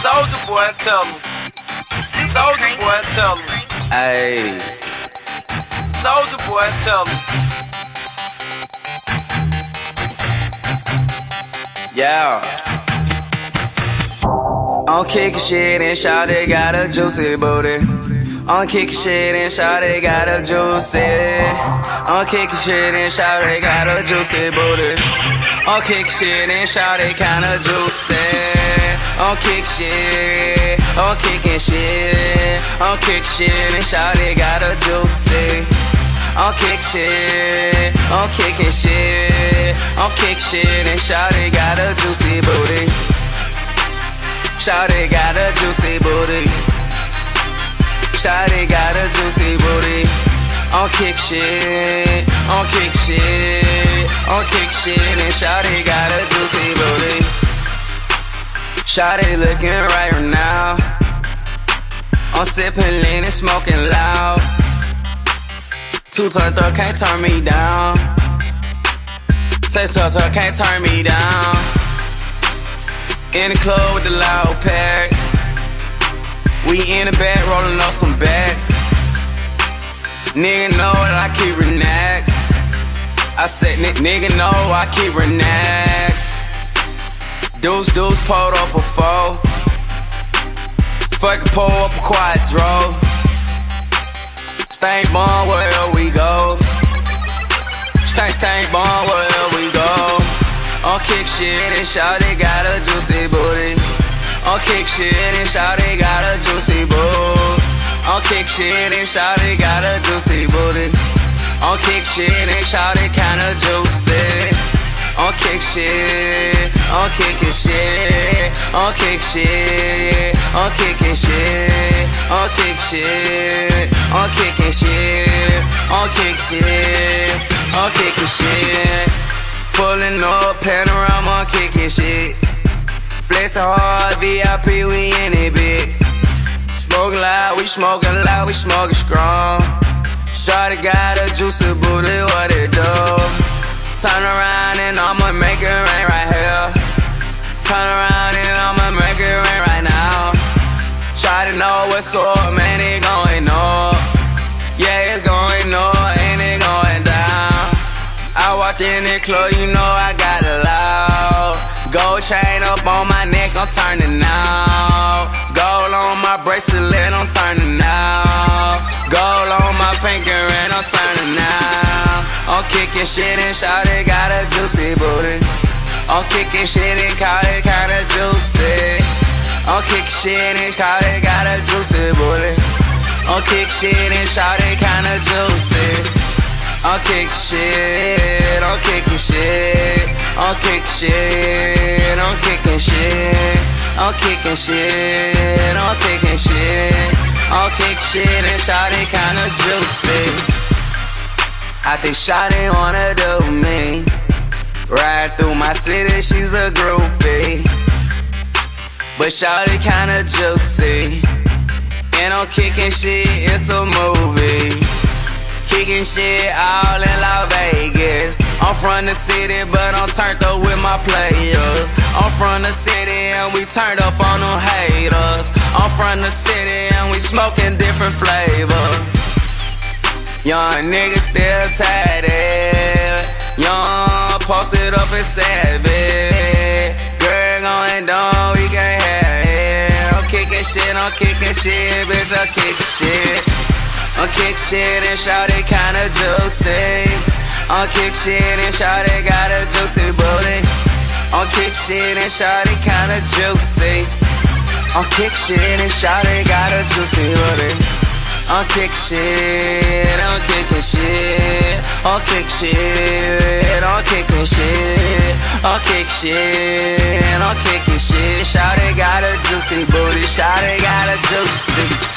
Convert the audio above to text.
Soulja boy, tell him. Soulja boy, tell him. Ayy. Soulja boy, tell him. Yeah. I'm kicking shit and shawty got a juicy booty. I'm kicking shit and shawty got a juicy. I'm kicking shit and shawty got a juicy booty. I'm kicking shit and shawty kinda juicy. I'm kicking shit, I'm kicking shit, I'm kicking shit and shawty got a juicy. I'm kicking shit, I'm kicking shit, I'm kicking shit and shawty got a juicy booty. Shawty got a juicy booty. Shawty got a juicy booty. I'm kick shit, I'm kick shit, I'm kick shit, and shawty got a juicy booty. Shawty looking right now. I'm sipping lean and smoking loud. Two turned up, can't turn me down. Say turned up, can't turn me down. In the club with the loud pack. We in the back rolling up some bags. Nigga know that I keep relaxed. I said nigga know I keep relaxed. Deuce pulled up a four. Fucking pull up a quadro. Stank bomb wherever we go. Stank bomb wherever we go. On kick shit and shawty got a juicy booty. On kick shit and shawty got a juicy booty. On kick shit and shawty got a juicy booty. On kick shit and shawty kinda juicy. On kick shit, on kickin' shit, on kick shit, on kickin' shit, on kick shit, on kickin' shit, on kick shit, on kickin' shit. Pulling up, panorama, kickin' shit. Flexin' hard, VIP, we in it, bitch. Smoking loud, we smoking loud, we smoking strong. Shawty got a juicy booty, what it do? Turn around and I'ma make it rain right here. Turn around and I'ma make it rain right now. Try to know what's up, man, it going up. Yeah, it's going up and it going down. I walked in the club, you know I got it loud. Gold chain up on my neck, I'm turning now. Gold on my bracelet, I'm turning now. Gold on my finger and I'm turning now. I'm kicking shit and shawty got a juicy booty. I'm kicking shit and call it kinda juicy. I'm kicking shit and shawty got a juicy booty. I'm kicking shit and shawty kinda juicy. I'm kicking shit, I'm kicking shit, I'm kicking shit, I'm kicking shit, I'm kicking shit, I'm kicking shit, I'm kicking shit and shawty kinda juicy. I think shawty wanna do me. Ride through my city, she's a groupie. But shawty kinda juicy. And I'm kicking shit, it's a movie. Kicking shit all in Las Vegas. I'm from the city, but I'm turned up with my players. I'm from the city and we turned up on them haters. I'm from the city and we smoking different flavors. Young niggas still tatted. Young posted up in savage. Girl going down, we can't have it. I'm kicking shit, bitch, I'm kicking shit. I'm kicking shit and shawty kinda juicy. I'm kicking shit and shawty got a juicy booty. I'm kicking shit and shawty kinda juicy. I'm kicking shit and shawty got a juicy booty. I'm kicking shit, I'm kicking shit, I'm kicking shit, I'm kicking shit, I'm kicking shit, I'm kicking shit. Shawty got a juicy booty, shawty got a juicy.